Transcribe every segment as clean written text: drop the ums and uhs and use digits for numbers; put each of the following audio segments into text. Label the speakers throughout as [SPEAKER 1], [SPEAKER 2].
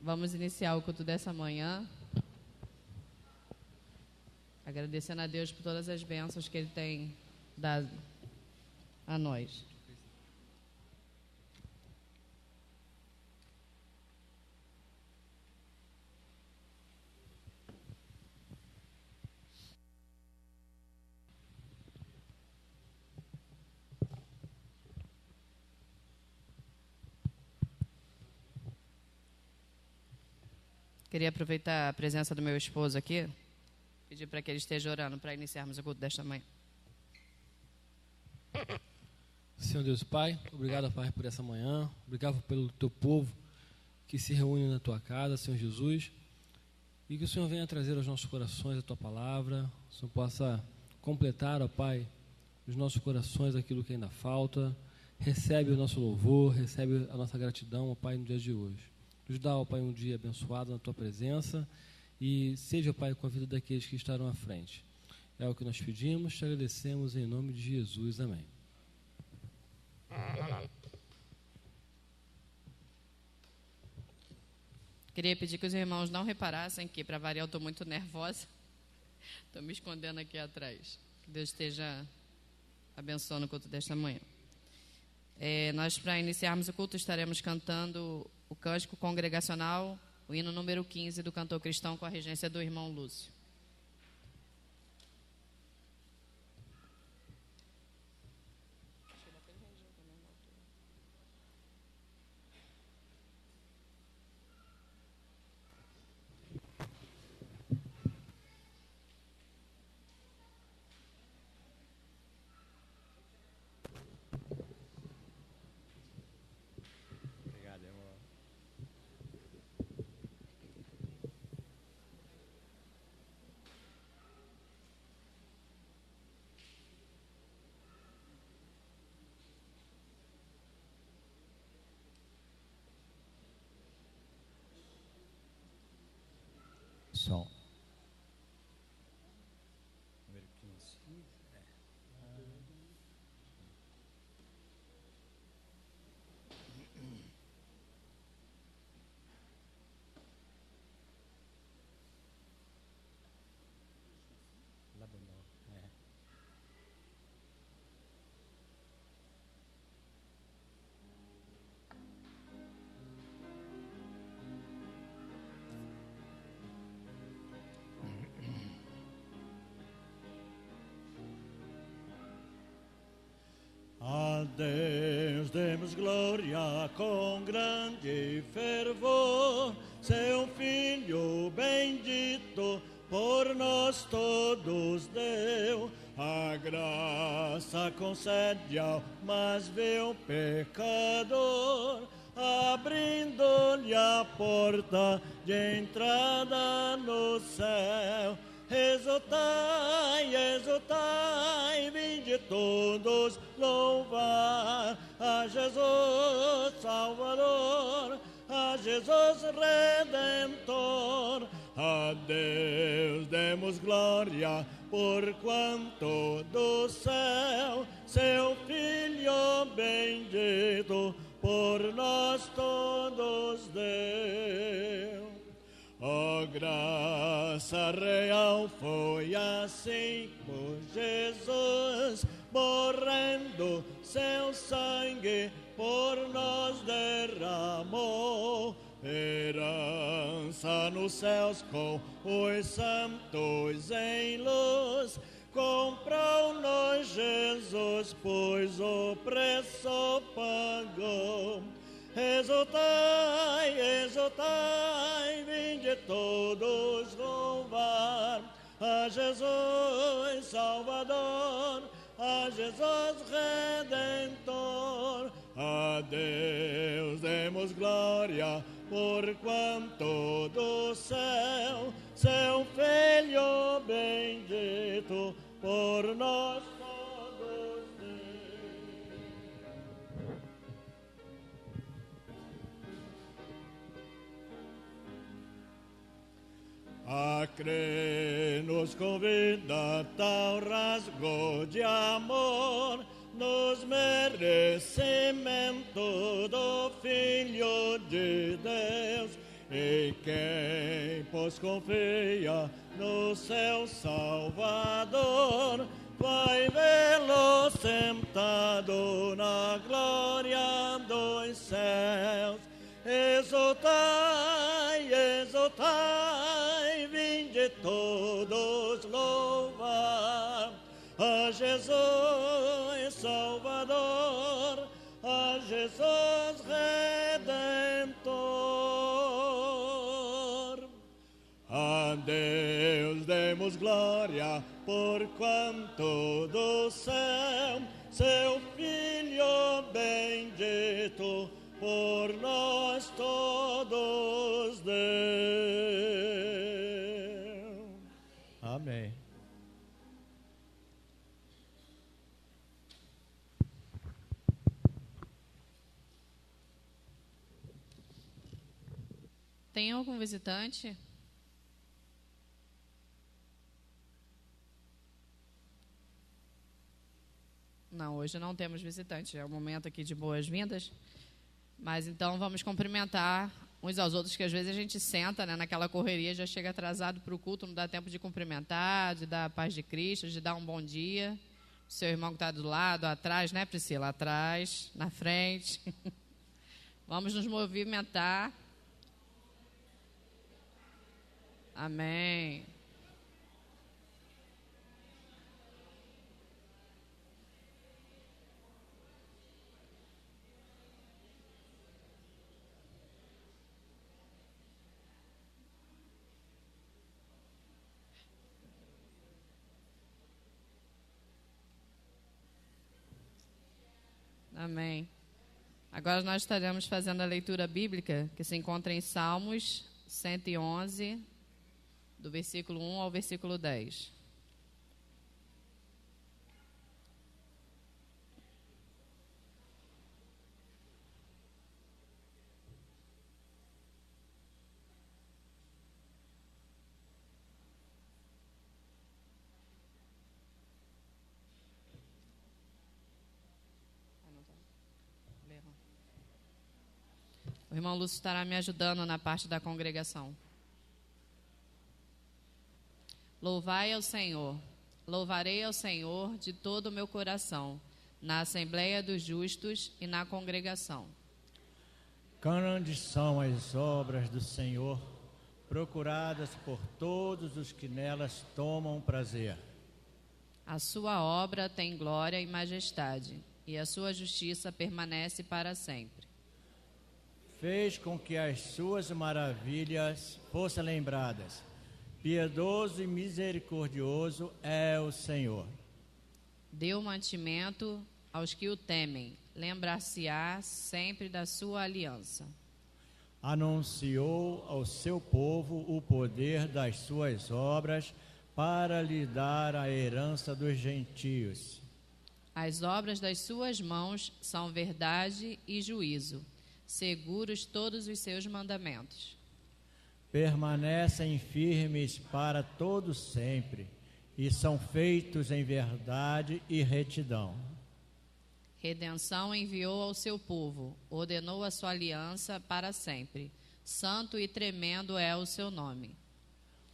[SPEAKER 1] Vamos iniciar o culto dessa manhã, agradecendo a Deus por todas as bênçãos que Ele tem dado a nós. Queria aproveitar a presença do meu esposo aqui, pedir para que ele esteja orando para iniciarmos o culto desta manhã.
[SPEAKER 2] Senhor Deus Pai, obrigado, Pai, por essa manhã, obrigado pelo teu povo que se reúne na tua casa, Senhor Jesus, e que o Senhor venha trazer aos nossos corações a tua palavra, o Senhor possa completar, ó Pai, nos nossos corações aquilo que ainda falta. Recebe o nosso louvor, recebe a nossa gratidão, ó Pai, no dia de hoje. Nos dá, ó Pai, um dia abençoado na tua presença e seja, ó Pai, com a vida daqueles que estarão à frente. É o que nós pedimos, te agradecemos em nome de Jesus. Amém.
[SPEAKER 1] Queria pedir que os irmãos não reparassem que, para variar, eu estou muito nervosa. Estou me escondendo aqui atrás. Que Deus esteja abençoando o culto desta manhã. Nós, para iniciarmos o culto, estaremos cantando o cântico congregacional, o hino número 15 do cantor cristão, com a regência do irmão Lúcio.
[SPEAKER 3] Som. Número 15. Lá bemol.
[SPEAKER 4] A Deus demos glória com grande fervor, seu Filho bendito por nós todos deu. A graça concede ao mais vil pecador, abrindo-lhe a porta de entrada no céu. Exultai, exultai, vinde todos louvar a Jesus Salvador, a Jesus Redentor. A Deus demos glória, porquanto do céu seu Filho bendito por nós todos deu. A graça real foi assim por Jesus, morrendo seu sangue por nós derramou. Herança nos céus com os santos em luz, comprou-nos Jesus, pois o preço pagou. Exultai, exultai, vinde todos louvar a Jesus Salvador, a Jesus Redentor. A Deus demos glória, porquanto do céu seu Filho bendito por nós todos deu. A crer nos convida tal rasgo de amor, nos merecimento do Filho de Deus. E quem, pois, confia no seu Salvador, vai vê-lo sentado na glória dos céus. Exultai, exultai, vinde todos louvar a Jesus Salvador, a Jesus Redentor. A Deus demos glória, porquanto do céu seu Filho bendito por nós todos deu. Amém.
[SPEAKER 1] Tem algum visitante? Não, hoje não temos visitante. É o momento aqui de boas-vindas. Mas então vamos cumprimentar uns aos outros, que às vezes a gente senta, né, naquela correria, já chega atrasado para o culto, não dá tempo de cumprimentar, de dar a paz de Cristo, de dar um bom dia. O seu irmão que está do lado, atrás, né, Priscila? Atrás, na frente. Vamos nos movimentar. Amém. Amém. Agora nós estaremos fazendo a leitura bíblica que se encontra em Salmos 111, do versículo 1 ao versículo 10. O irmão Lúcio estará me ajudando na parte da congregação. Louvai ao Senhor, louvarei ao Senhor de todo o meu coração, na assembleia dos justos e na congregação.
[SPEAKER 4] Grandes são as obras do Senhor, procuradas por todos os que nelas tomam prazer.
[SPEAKER 1] A sua obra tem glória e majestade, e a sua justiça permanece para sempre.
[SPEAKER 4] Fez com que as suas maravilhas fossem lembradas. Piedoso e misericordioso é o Senhor.
[SPEAKER 1] Deu mantimento aos que o temem, lembrar-se-á sempre da sua aliança.
[SPEAKER 4] Anunciou ao seu povo o poder das suas obras para lhe dar a herança dos gentios.
[SPEAKER 1] As obras das suas mãos são verdade e juízo, seguros todos os seus mandamentos.
[SPEAKER 4] Permanecem firmes para todo sempre e são feitos em verdade e retidão.
[SPEAKER 1] Redenção enviou ao seu povo, ordenou a sua aliança para sempre. Santo e tremendo é o seu nome.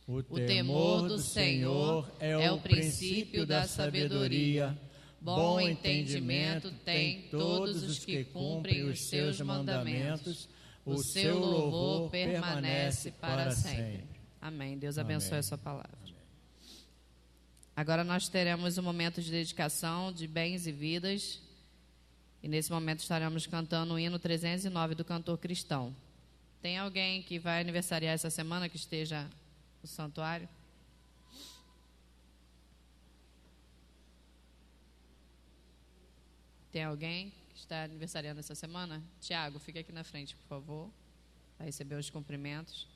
[SPEAKER 4] O temor do Senhor é o princípio da sabedoria. Bom entendimento tem todos os que cumprem os seus mandamentos. O seu louvor permanece para sempre.
[SPEAKER 1] Amém. Deus abençoe a sua palavra. Agora nós teremos um momento de dedicação de bens e vidas. E nesse momento estaremos cantando o hino 309 do cantor cristão. Tem alguém que vai aniversariar essa semana que esteja no santuário? Tem alguém que está aniversariando essa semana? Tiago, fica aqui na frente, por favor, para receber os cumprimentos.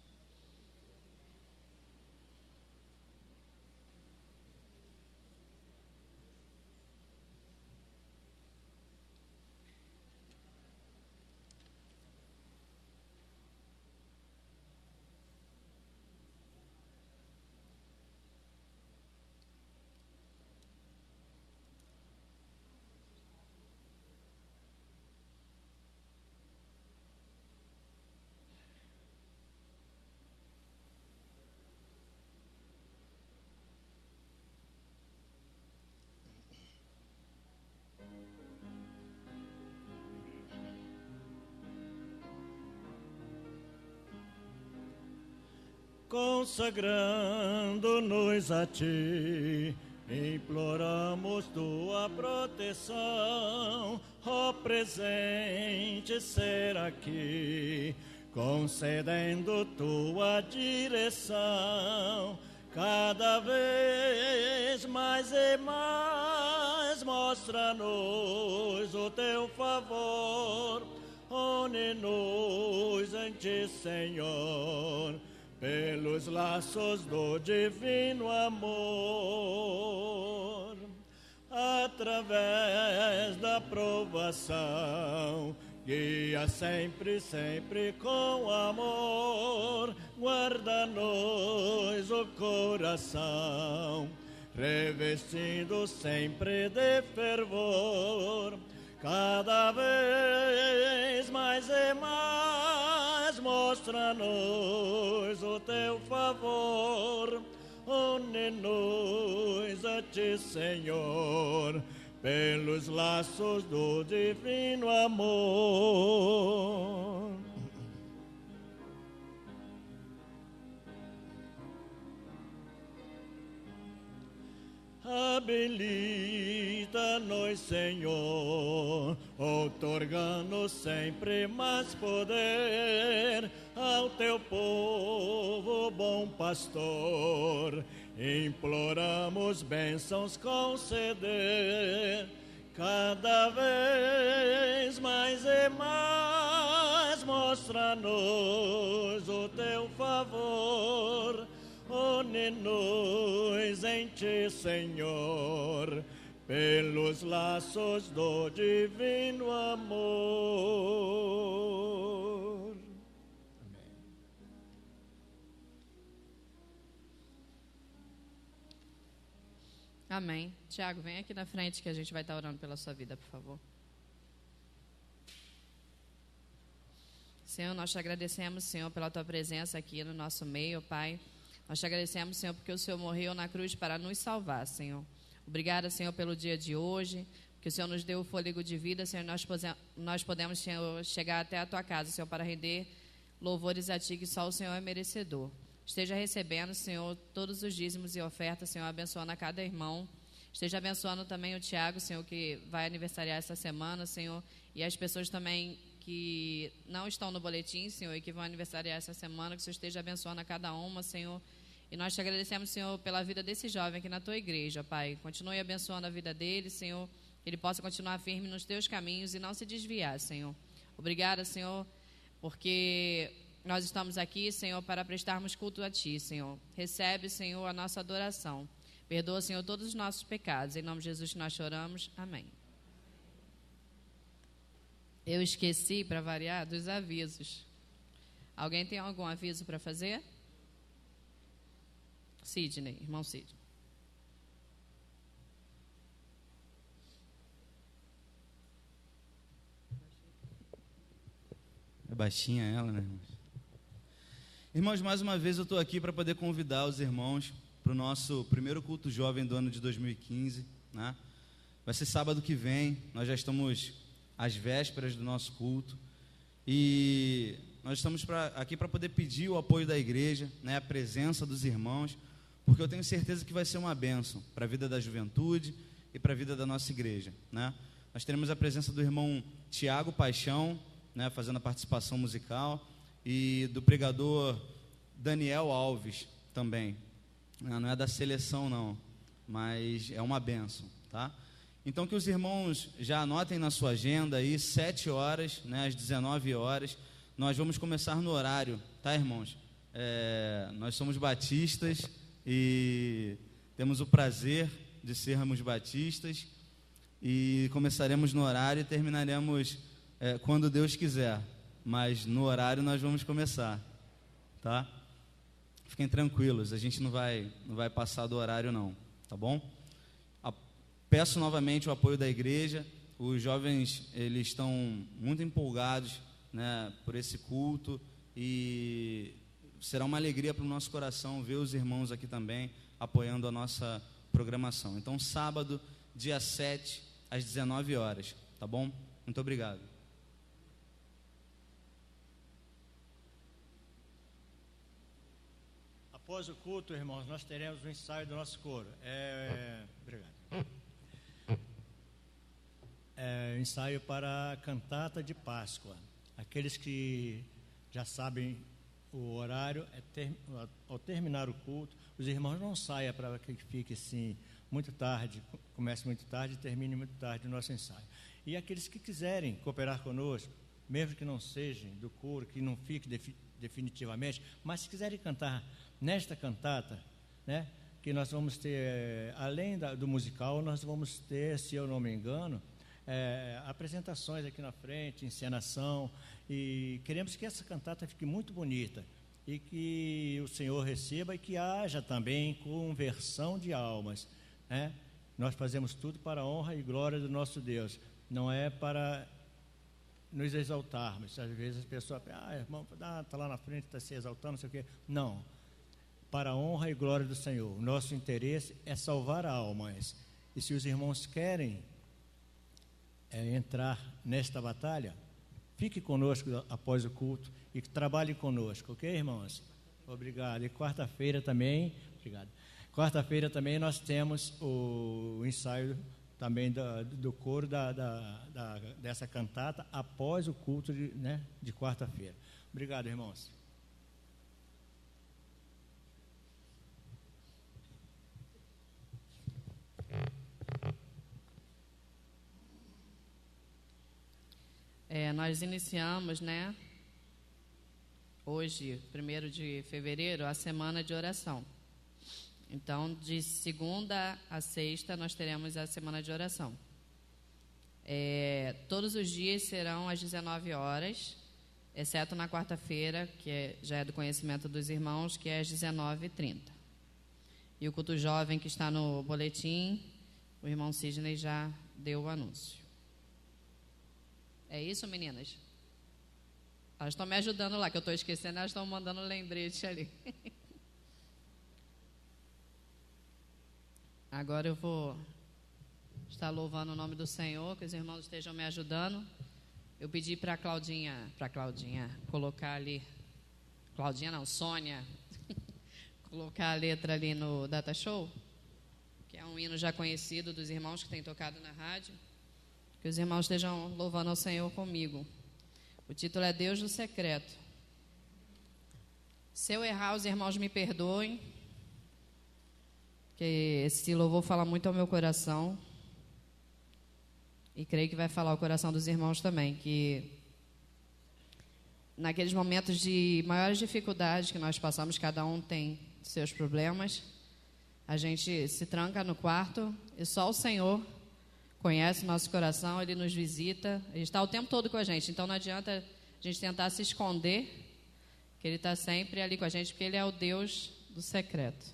[SPEAKER 4] consagrando-nos a Ti, imploramos Tua proteção, ó presente ser aqui, concedendo Tua direção, cada vez mais e mais, mostra-nos o Teu favor, une-nos em Ti, Senhor, pelos laços do divino amor, através da provação, guia sempre, sempre com amor, guarda-nos o coração, revestindo sempre de fervor, cada vez mais e mais, mostra-nos o Teu favor, une-nos a Ti, Senhor, pelos laços do divino amor. Habilita-nos, Senhor, outorgando sempre mais poder ao Teu povo, bom pastor. Imploramos bênçãos conceder, cada vez mais e mais, mostra-nos o Teu favor, une-nos em Ti, Senhor, pelos laços do divino amor.
[SPEAKER 1] Amém. Tiago, vem aqui na frente que a gente vai estar orando pela sua vida, por favor. Senhor, nós te agradecemos, Senhor, pela Tua presença aqui no nosso meio, Pai. Nós te agradecemos, Senhor, porque o Senhor morreu na cruz para nos salvar, Senhor. Obrigada, Senhor, pelo dia de hoje, que o Senhor nos deu o fôlego de vida, Senhor, nós podemos, Senhor, chegar até a Tua casa, Senhor, para render louvores a Ti, que só o Senhor é merecedor. Esteja recebendo, Senhor, todos os dízimos e ofertas, Senhor, abençoando a cada irmão. Esteja abençoando também o Tiago, Senhor, que vai aniversariar essa semana, Senhor, e as pessoas também que não estão no boletim, Senhor, e que vão aniversariar essa semana, que o Senhor esteja abençoando a cada uma, Senhor. E nós te agradecemos, Senhor, pela vida desse jovem aqui na Tua igreja, Pai. Continue abençoando a vida dele, Senhor, que ele possa continuar firme nos Teus caminhos e não se desviar, Senhor. Obrigada, Senhor, porque nós estamos aqui, Senhor, para prestarmos culto a Ti, Senhor. Recebe, Senhor, a nossa adoração. Perdoa, Senhor, todos os nossos pecados. Em nome de Jesus nós choramos. Amém. Eu esqueci, para variar, dos avisos. Alguém tem algum aviso para fazer? Sidney, irmão Sidney.
[SPEAKER 3] É baixinha ela, né, irmãos? Irmãos, mais uma vez eu estou aqui para poder convidar os irmãos para o nosso primeiro culto jovem do ano de 2015, né? Vai ser sábado que vem, nós já estamos às vésperas do nosso culto e nós estamos aqui para poder pedir o apoio da igreja, né, a presença dos irmãos, porque eu tenho certeza que vai ser uma bênção para a vida da juventude e para a vida da nossa igreja, né? Nós teremos a presença do irmão Tiago Paixão, né, fazendo a participação musical, e do pregador Daniel Alves também. Não é da seleção não, mas é uma bênção, tá? Então que os irmãos já anotem na sua agenda aí, 7 horas, né, às 19 horas, nós vamos começar no horário, tá, irmãos? Nós somos batistas e temos o prazer de sermos batistas e começaremos no horário e terminaremos quando Deus quiser, mas no horário nós vamos começar, tá? Fiquem tranquilos, a gente não vai passar do horário não, tá bom? Peço novamente o apoio da igreja. Os jovens, eles estão muito empolgados, né, por esse culto, e será uma alegria para o nosso coração ver os irmãos aqui também apoiando a nossa programação. Então, sábado, dia 7, às 19 horas, tá bom? Muito obrigado.
[SPEAKER 5] Após o culto, irmãos, nós teremos o ensaio do nosso coro. Obrigado. Ensaio para a cantata de Páscoa. Aqueles que já sabem o horário, ao terminar o culto, os irmãos não saiam para que fique assim muito tarde, comece muito tarde e termine muito tarde o nosso ensaio. E aqueles que quiserem cooperar conosco, mesmo que não sejam do coro, que não fique definitivamente, mas se quiserem cantar nesta cantata, né, que nós vamos ter, além do musical, nós vamos ter, se eu não me engano, apresentações aqui na frente, encenação, e queremos que essa cantata fique muito bonita e que o Senhor receba e que haja também conversão de almas, né? Nós fazemos tudo para a honra e glória do nosso Deus, não é para nos exaltarmos. Às vezes as pessoas irmão, está lá na frente, está se exaltando, não sei o quê. Não, para a honra e glória do Senhor. Nosso interesse é salvar almas, e se os irmãos querem entrar nesta batalha, fique conosco após o culto e trabalhe conosco, ok, irmãos? Obrigado. E quarta-feira também, obrigado. Quarta-feira também nós temos o ensaio também do coro dessa cantata após o culto de quarta-feira. Obrigado, irmãos.
[SPEAKER 1] Nós iniciamos, hoje, 1º de fevereiro, a semana de oração. Então, de segunda a sexta, nós teremos a semana de oração. Todos os dias serão às 19 horas, exceto na quarta-feira, que já é do conhecimento dos irmãos, que é às 19h30. E o culto jovem que está no boletim, o irmão Sidney já deu o anúncio. É isso, meninas? Elas estão me ajudando lá, que eu estou esquecendo, elas estão mandando lembrete ali. Agora eu vou estar louvando o nome do Senhor, que os irmãos estejam me ajudando. Eu pedi para a Claudinha colocar ali, Sônia, colocar a letra ali no Data Show, que é um hino já conhecido dos irmãos que têm tocado na rádio. Que os irmãos estejam louvando ao Senhor comigo. O título é Deus do Secreto. Se eu errar, os irmãos me perdoem, que esse louvor fala muito ao meu coração, e creio que vai falar ao coração dos irmãos também, que naqueles momentos de maiores dificuldades que nós passamos, cada um tem seus problemas, a gente se tranca no quarto e só o Senhor conhece o nosso coração, Ele nos visita, Ele está o tempo todo com a gente, então não adianta a gente tentar se esconder, que Ele está sempre ali com a gente, porque Ele é o Deus do secreto.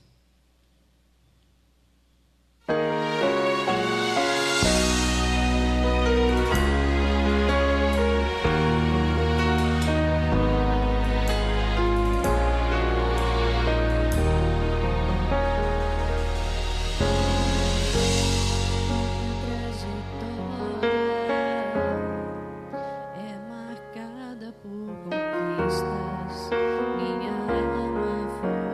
[SPEAKER 6] Minha alma foi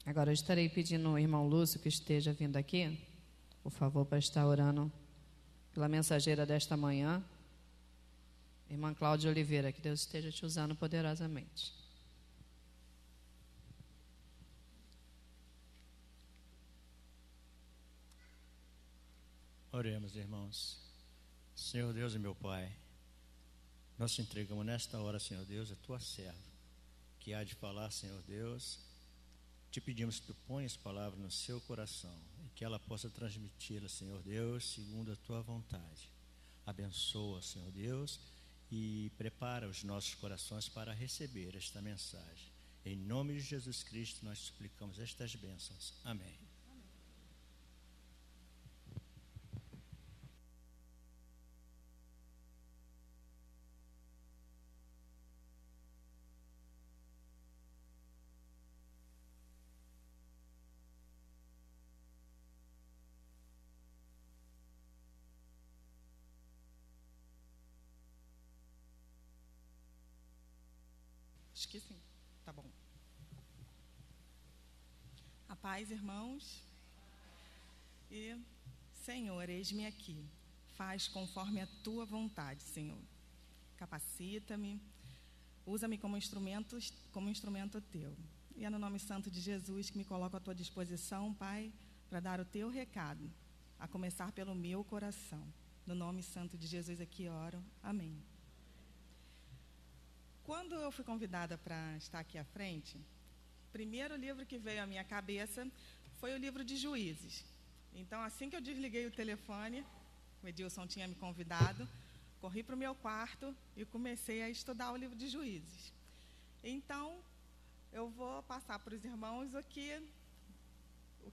[SPEAKER 1] Agora eu estarei pedindo ao irmão Lúcio que esteja vindo aqui, por favor, para estar orando pela mensageira desta manhã, irmã Cláudia Oliveira, que Deus esteja te usando poderosamente.
[SPEAKER 5] Oremos, irmãos. Senhor Deus e meu Pai, nós te entregamos nesta hora, Senhor Deus, a tua serva, que há de falar, Senhor Deus. Te pedimos que tu ponhas palavra no seu coração e que ela possa transmiti-la, Senhor Deus, segundo a tua vontade. Abençoa, Senhor Deus, e prepara os nossos corações para receber esta mensagem. Em nome de Jesus Cristo, nós suplicamos estas bênçãos. Amém.
[SPEAKER 7] Acho que sim. Tá bom. A paz, irmãos. E, Senhor, eis-me aqui. Faz conforme a tua vontade, Senhor. Capacita-me. Usa-me como instrumento teu. E é no nome santo de Jesus que me coloco à tua disposição, Pai, para dar o teu recado, a começar pelo meu coração. No nome santo de Jesus aqui oro. Amém. Quando eu fui convidada para estar aqui à frente, o primeiro livro que veio à minha cabeça foi o livro de Juízes. Então, assim que eu desliguei o telefone, o Edilson tinha me convidado, corri para o meu quarto e comecei a estudar o livro de Juízes. Então, eu vou passar para os irmãos o que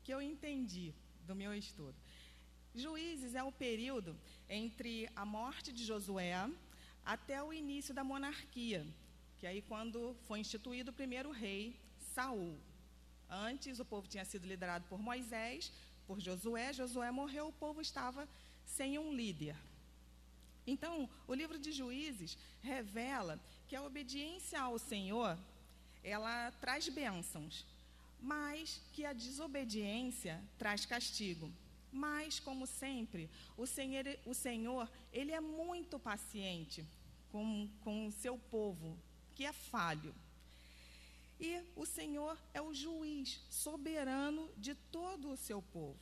[SPEAKER 7] eu entendi do meu estudo. Juízes é o período entre a morte de Josué até o início da monarquia, que aí quando foi instituído o primeiro rei, Saul. Antes o povo tinha sido liderado por Moisés, por Josué. Josué morreu, o povo estava sem um líder. Então, o livro de Juízes revela que a obediência ao Senhor, ela traz bênçãos, mas que a desobediência traz castigo. Mas, como sempre, o Senhor, ele é muito paciente com o seu povo, que é falho. E o Senhor é o juiz soberano de todo o seu povo.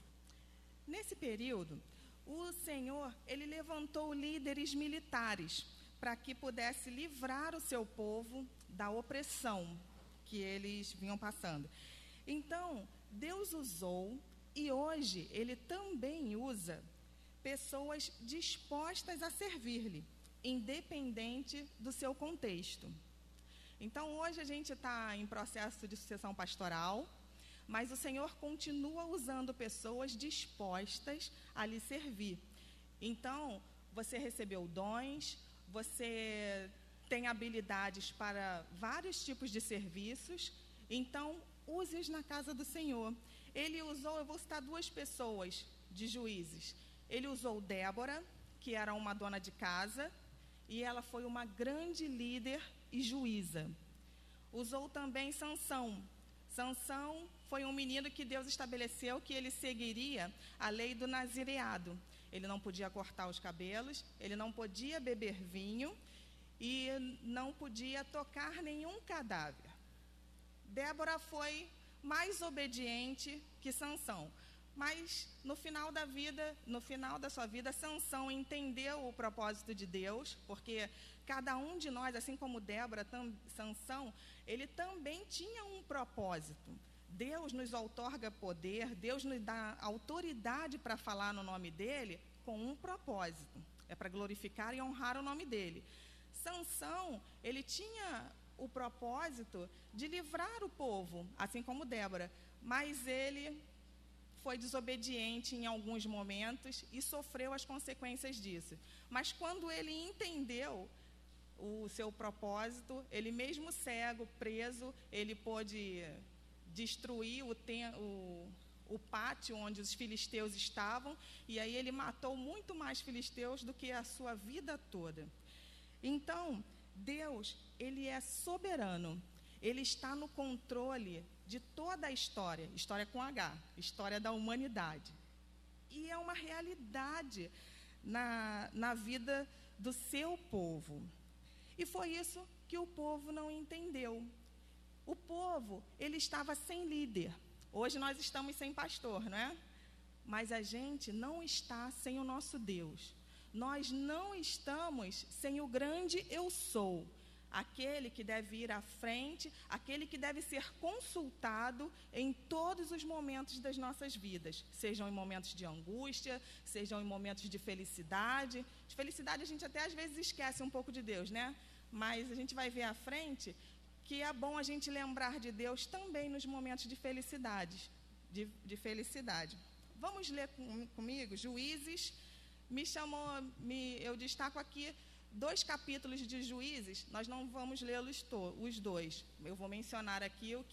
[SPEAKER 7] Nesse período, o Senhor, ele levantou líderes militares para que pudesse livrar o seu povo da opressão que eles vinham passando. Então, Deus usou, e hoje Ele também usa, pessoas dispostas a servir-lhe, independente do seu contexto. Então, hoje a gente está em processo de sucessão pastoral, mas o Senhor continua usando pessoas dispostas a lhe servir. Então, você recebeu dons, você tem habilidades para vários tipos de serviços, então use-os na casa do Senhor. Ele usou, eu vou citar duas pessoas de Juízes. Ele usou Débora, que era uma dona de casa, e ela foi uma grande líder e juíza. Usou também Sansão. Sansão foi um menino que Deus estabeleceu que ele seguiria a lei do nazireado. Ele não podia cortar os cabelos, ele não podia beber vinho e não podia tocar nenhum cadáver. Débora foi mais obediente que Sansão, mas no final da sua vida, Sansão entendeu o propósito de Deus, porque cada um de nós, assim como Débora, Sansão, ele também tinha um propósito. Deus nos outorga poder, Deus nos dá autoridade para falar no nome dele com um propósito, é para glorificar e honrar o nome dele. Sansão, ele tinha o propósito de livrar o povo, assim como Débora, mas ele foi desobediente em alguns momentos e sofreu as consequências disso. Mas quando ele entendeu o seu propósito, ele mesmo cego, preso, ele pôde destruir o pátio onde os filisteus estavam, e aí ele matou muito mais filisteus do que a sua vida toda. Então, Deus, ele é soberano, Ele está no controle de toda a história, história com H, história da humanidade. E é uma realidade na vida do seu povo. E foi isso que o povo não entendeu. O povo, ele estava sem líder. Hoje nós estamos sem pastor, não é? Mas a gente não está sem o nosso Deus. Nós não estamos sem o grande eu sou. Aquele que deve ir à frente, aquele que deve ser consultado em todos os momentos das nossas vidas, sejam em momentos de angústia, sejam em momentos de felicidade. De felicidade a gente até às vezes esquece um pouco de Deus, né? Mas a gente vai ver à frente que é bom a gente lembrar de Deus também nos momentos de felicidade. Vamos ler comigo, Juízes. Eu destaco aqui 2 capítulos de Juízes, nós não vamos lê-los os 2. Eu vou mencionar aqui o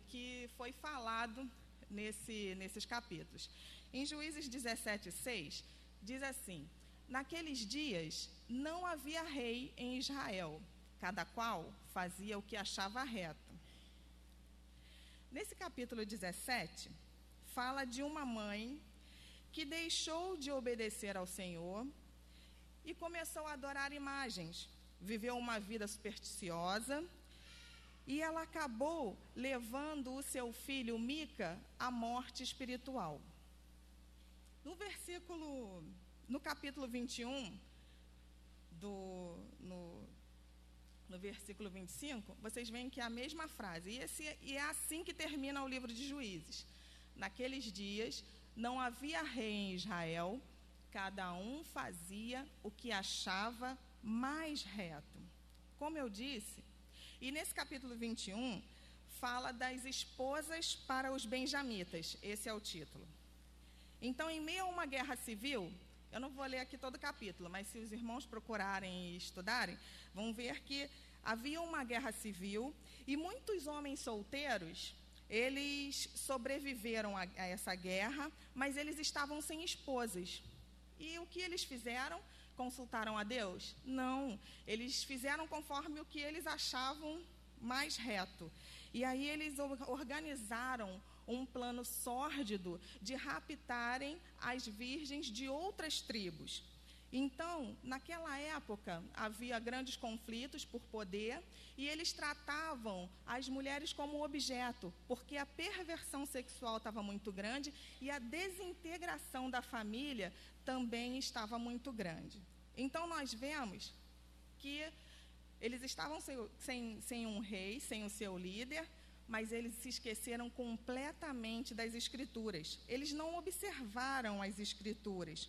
[SPEAKER 7] que foi falado nesses capítulos. Em Juízes 17:6, diz assim: naqueles dias não havia rei em Israel, cada qual fazia o que achava reto. Nesse capítulo 17, fala de uma mãe que deixou de obedecer ao Senhor e começou a adorar imagens, viveu uma vida supersticiosa, e ela acabou levando o seu filho Mica à morte espiritual. No capítulo 21, no versículo 25, vocês veem que é a mesma frase, e é assim que termina o livro de Juízes. Naqueles dias não havia rei em Israel, cada um fazia o que achava mais reto. Como eu disse, e nesse capítulo 21, fala das esposas para os benjamitas. Esse é o título. Então, em meio a uma guerra civil, eu não vou ler aqui todo o capítulo, mas se os irmãos procurarem e estudarem, vão ver que havia uma guerra civil e muitos homens solteiros, eles sobreviveram a essa guerra, mas eles estavam sem esposas. E o que eles fizeram? Consultaram a Deus? Não, eles fizeram conforme o que eles achavam mais reto. E aí eles organizaram um plano sórdido de raptarem as virgens de outras tribos. Então, naquela época, havia grandes conflitos por poder e eles tratavam as mulheres como objeto, porque a perversão sexual estava muito grande e a desintegração da família também estava muito grande. Então, nós vemos que eles estavam sem um rei, sem o seu líder, mas eles se esqueceram completamente das Escrituras. Eles não observaram as Escrituras.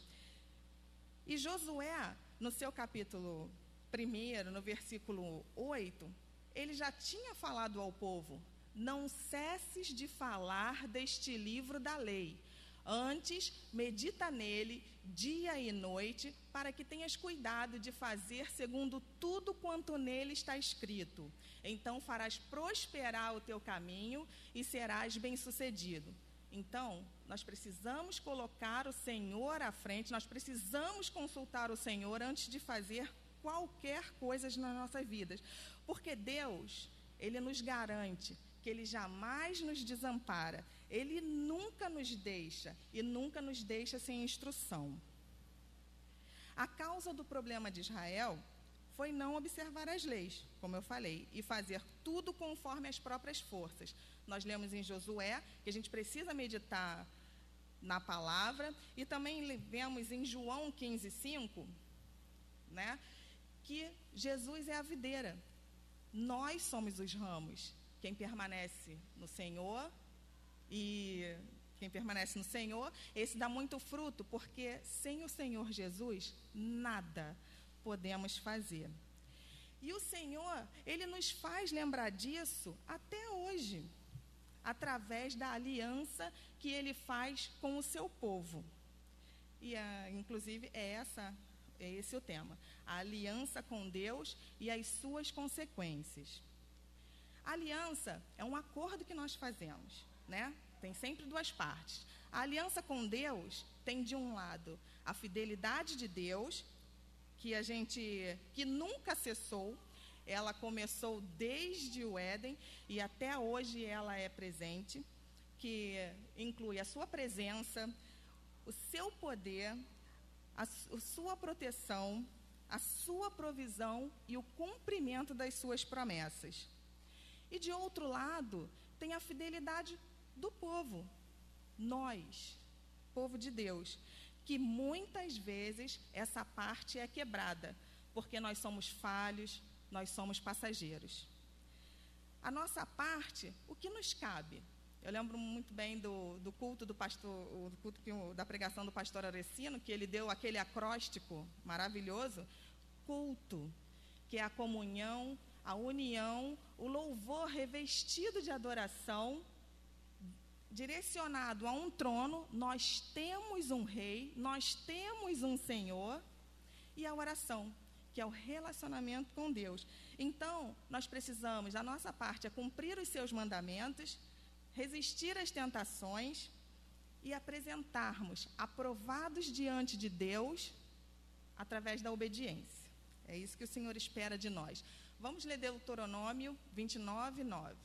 [SPEAKER 7] E Josué, no seu capítulo 1, no versículo 8, ele já tinha falado ao povo: não cesses de falar deste livro da lei. Antes, medita nele dia e noite, para que tenhas cuidado de fazer segundo tudo quanto nele está escrito. Então farás prosperar o teu caminho e serás bem-sucedido. Então, nós precisamos colocar o Senhor à frente, nós precisamos consultar o Senhor antes de fazer qualquer coisa nas nossas vidas. Porque Deus, Ele nos garante que Ele jamais nos desampara, Ele nunca nos deixa e nunca nos deixa sem instrução. A causa do problema de Israel foi não observar as leis, como eu falei, e fazer tudo conforme as próprias forças. Nós lemos em Josué que a gente precisa meditar na palavra, e também vemos em João 15:5, né, que Jesus é a videira, nós somos os ramos. Quem permanece no Senhor, esse dá muito fruto, porque sem o Senhor Jesus, nada podemos fazer. E o Senhor, Ele nos faz lembrar disso até hoje, através da aliança que Ele faz com o seu povo. E, inclusive, é esse o tema, a aliança com Deus e as suas consequências. A aliança é um acordo que nós fazemos, né? Tem sempre duas partes. A aliança com Deus tem, de um lado, a fidelidade de Deus, que nunca cessou, ela começou desde o Éden e até hoje ela é presente, que inclui a sua presença, o seu poder, a sua proteção, a sua provisão e o cumprimento das suas promessas. E de outro lado, tem a fidelidade do povo, nós, povo de Deus, que muitas vezes essa parte é quebrada, porque nós somos falhos, nós somos passageiros. A nossa parte, o que nos cabe? Eu lembro muito bem do culto do pastor, o culto da pregação do pastor Arecino, que ele deu aquele acróstico maravilhoso, culto, que é a comunhão, a união, o louvor revestido de adoração, direcionado a um trono. Nós temos um rei, nós temos um Senhor, e a oração, que é o relacionamento com Deus. Então, nós precisamos, a nossa parte é cumprir os seus mandamentos, resistir às tentações e apresentarmos aprovados diante de Deus através da obediência. É isso que o Senhor espera de nós. Vamos ler Deuteronômio 29, 9.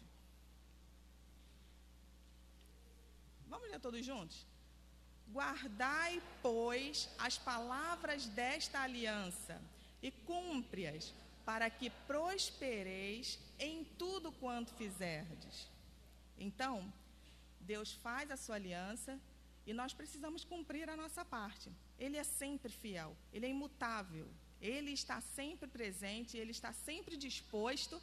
[SPEAKER 7] Vamos ler todos juntos? Guardai, pois, as palavras desta aliança e cumpre-as, para que prospereis em tudo quanto fizerdes. Então, Deus faz a sua aliança e nós precisamos cumprir a nossa parte. Ele é sempre fiel, ele é imutável, ele está sempre presente, ele está sempre disposto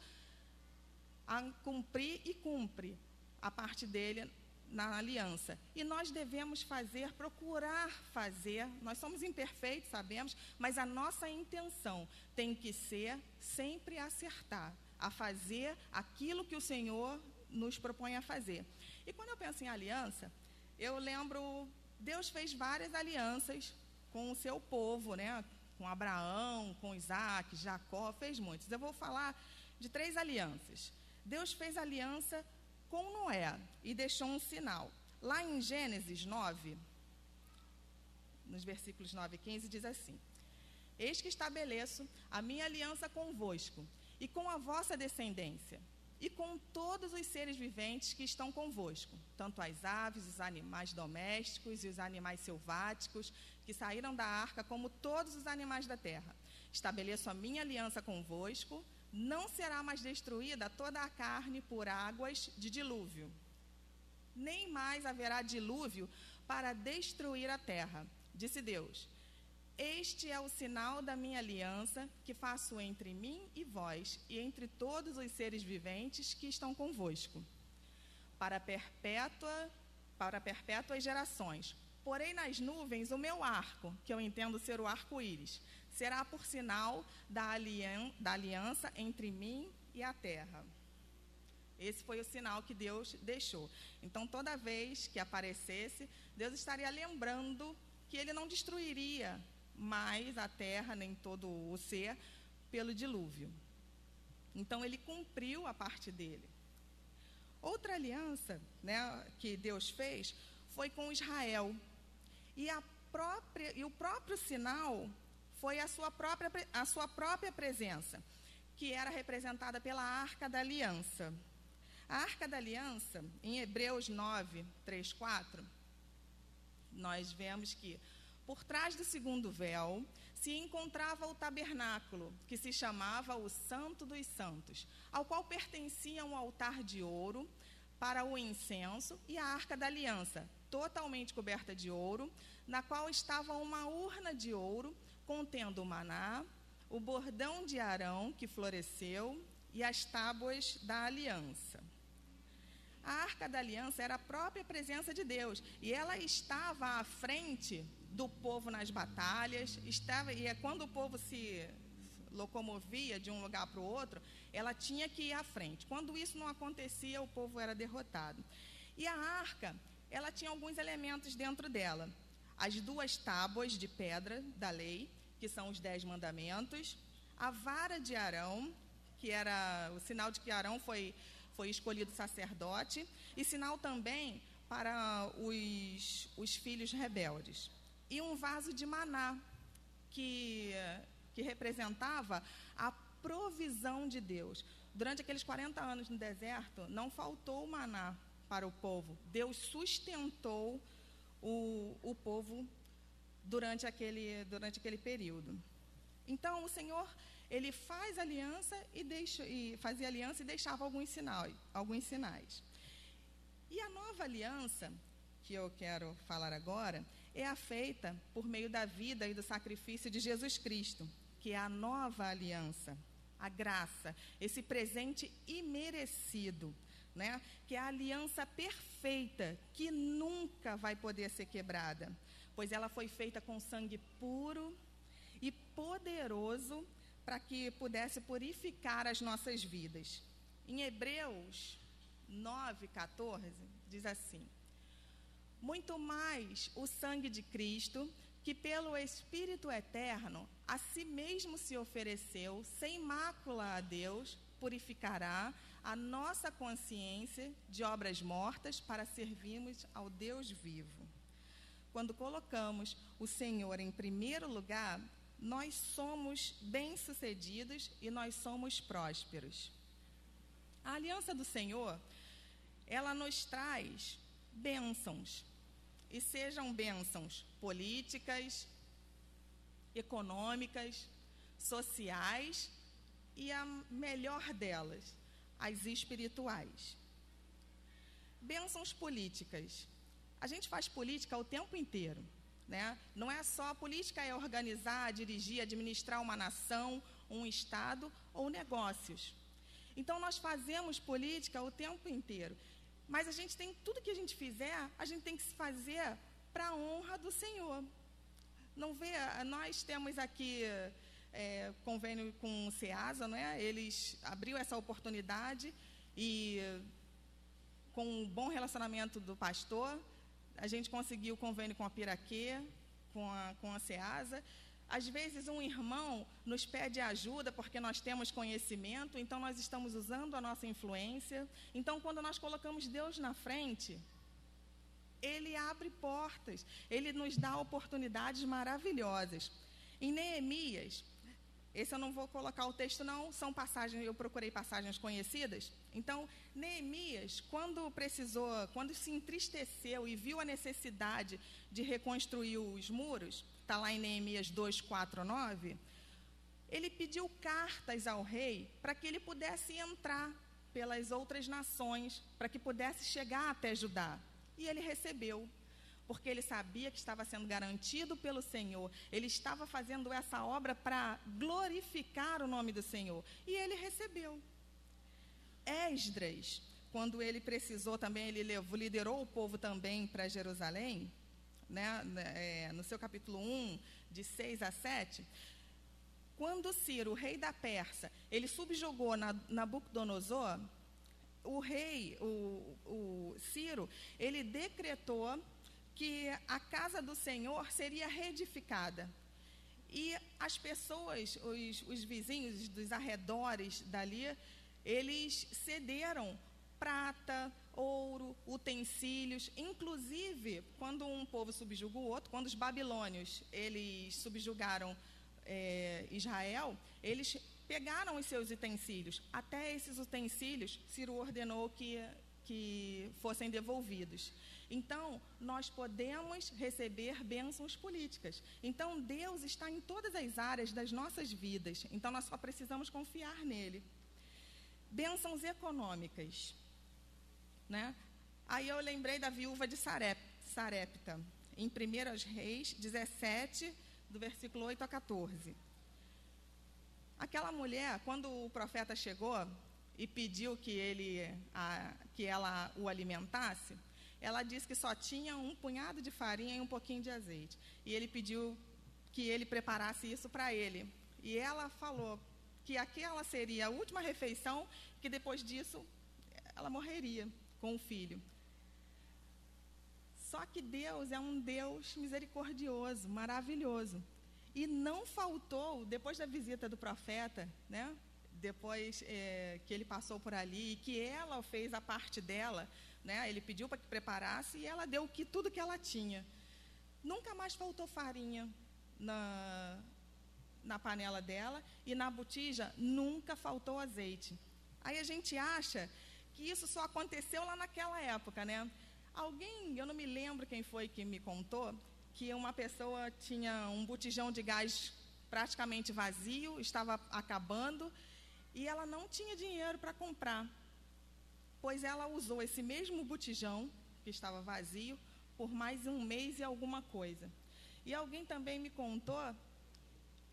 [SPEAKER 7] a cumprir e cumpre a parte dele na aliança. E nós devemos fazer, procurar fazer, nós somos imperfeitos, sabemos, mas a nossa intenção tem que ser sempre acertar, a fazer aquilo que o Senhor nos propõe a fazer. E quando eu penso em aliança, eu lembro, Deus fez várias alianças com o seu povo, né? Com Abraão, com Isaac, Jacó, fez muitas. Eu vou falar de 3 alianças. Deus fez aliança com Noé e deixou um sinal. Lá em Gênesis 9, nos versículos 9 e 15, diz assim: Eis que estabeleço a minha aliança convosco e com a vossa descendência, e com todos os seres viventes que estão convosco, tanto as aves, os animais domésticos e os animais selváticos que saíram da arca, como todos os animais da terra. Estabeleço a minha aliança convosco, não será mais destruída toda a carne por águas de dilúvio, nem mais haverá dilúvio para destruir a terra, disse Deus. Este é o sinal da minha aliança que faço entre mim e vós, e entre todos os seres viventes que estão convosco, para perpétuas gerações. Porei nas nuvens o meu arco, que eu entendo ser o arco-íris. Será por sinal da aliança entre mim e a terra. Esse foi o sinal que Deus deixou. Então, toda vez que aparecesse, Deus estaria lembrando que ele não destruiria mais a terra, nem todo o ser, pelo dilúvio. Então, ele cumpriu a parte dele. Outra aliança, né, que Deus fez foi com Israel. E o próprio sinal foi a sua própria presença, que era representada pela Arca da Aliança. A Arca da Aliança, em Hebreus 9, 3, 4, nós vemos que por trás do segundo véu se encontrava o tabernáculo, que se chamava o Santo dos Santos, ao qual pertencia um altar de ouro para o incenso e a Arca da Aliança, totalmente coberta de ouro, na qual estava uma urna de ouro contendo o maná, o bordão de Arão que floresceu e as tábuas da aliança. A Arca da Aliança era a própria presença de Deus e ela estava à frente do povo nas batalhas, quando o povo se locomovia de um lugar para o outro, ela tinha que ir à frente. Quando isso não acontecia, o povo era derrotado. E a arca, ela tinha alguns elementos dentro dela. As 2 tábuas de pedra da lei, que são os 10 mandamentos, a vara de Arão, que era o sinal de que Arão foi escolhido sacerdote, e sinal também para os filhos rebeldes. E um vaso de maná, que representava a provisão de Deus. Durante aqueles 40 anos no deserto, não faltou maná para o povo. Deus sustentou o povo durante aquele período. Então, o Senhor, ele fazia aliança e deixava alguns sinais. E a nova aliança, que eu quero falar agora, é a feita por meio da vida e do sacrifício de Jesus Cristo, que é a nova aliança, a graça, esse presente imerecido, né? Que é a aliança perfeita, que nunca vai poder ser quebrada, pois ela foi feita com sangue puro e poderoso para que pudesse purificar as nossas vidas. Em Hebreus 9:14, diz assim: muito mais o sangue de Cristo, que pelo Espírito eterno a si mesmo se ofereceu, sem mácula a Deus, purificará a nossa consciência de obras mortas para servirmos ao Deus vivo. Quando colocamos o Senhor em primeiro lugar, nós somos bem-sucedidos e nós somos prósperos. A aliança do Senhor, ela nos traz bênçãos, e sejam bênçãos políticas, econômicas, sociais e a melhor delas, as espirituais. Bênçãos políticas. A gente faz política o tempo inteiro, né? Não é só política, é organizar, dirigir, administrar uma nação, um estado ou negócios. Então, nós fazemos política o tempo inteiro. Mas tudo que a gente fizer, a gente tem que se fazer para a honra do Senhor. Não vê, nós temos aqui convênio com o SEASA, né? Eles abriu essa oportunidade e com um bom relacionamento do pastor, a gente conseguiu convênio com a Piraquê, com a SEASA. Às vezes um irmão nos pede ajuda porque nós temos conhecimento, então nós estamos usando a nossa influência. Então, quando nós colocamos Deus na frente, Ele abre portas, Ele nos dá oportunidades maravilhosas. Em Neemias, esse eu não vou colocar o texto não, são passagens, eu procurei passagens conhecidas. Então, Neemias, quando se entristeceu e viu a necessidade de reconstruir os muros, está lá em Neemias 2:4-9, ele pediu cartas ao rei para que ele pudesse entrar pelas outras nações, para que pudesse chegar até Judá. E ele recebeu, porque ele sabia que estava sendo garantido pelo Senhor, ele estava fazendo essa obra para glorificar o nome do Senhor, e ele recebeu. Esdras, quando ele precisou também, ele liderou o povo também para Jerusalém, né, no seu capítulo 1, de 6-7, quando Ciro, o rei da Pérsia, ele subjugou Nabucodonosor, o rei, o Ciro, ele decretou que a casa do Senhor seria reedificada. E as pessoas, os vizinhos dos arredores dali, eles cederam prata, ouro, utensílios. Inclusive, quando um povo subjuga o outro, quando os babilônios eles subjugaram Israel, eles pegaram os seus utensílios. Até esses utensílios, Ciro ordenou que fossem devolvidos. Então, nós podemos receber bênçãos políticas. Então, Deus está em todas as áreas das nossas vidas. Então, nós só precisamos confiar nele. Bênçãos econômicas, né? Aí eu lembrei da viúva de Sarepta, em 1 Reis 17, do versículo 8-14. Aquela mulher, quando o profeta chegou e pediu que ela o alimentasse, ela disse que só tinha um punhado de farinha e um pouquinho de azeite. E ele pediu que ele preparasse isso para ele. E ela falou que aquela seria a última refeição, que depois disso ela morreria com o filho. Só que Deus é um Deus misericordioso, maravilhoso. E não faltou, depois da visita do profeta, né, depois que ele passou por ali, e que ela fez a parte dela, né, ele pediu para que preparasse e ela deu tudo que ela tinha. Nunca mais faltou farinha na panela dela e na botija nunca faltou azeite. Aí a gente acha que isso só aconteceu lá naquela época, né? Alguém, eu não me lembro quem foi que me contou, que uma pessoa tinha um botijão de gás praticamente vazio, estava acabando, e ela não tinha dinheiro para comprar, pois ela usou esse mesmo botijão, que estava vazio, por mais um mês e alguma coisa. E alguém também me contou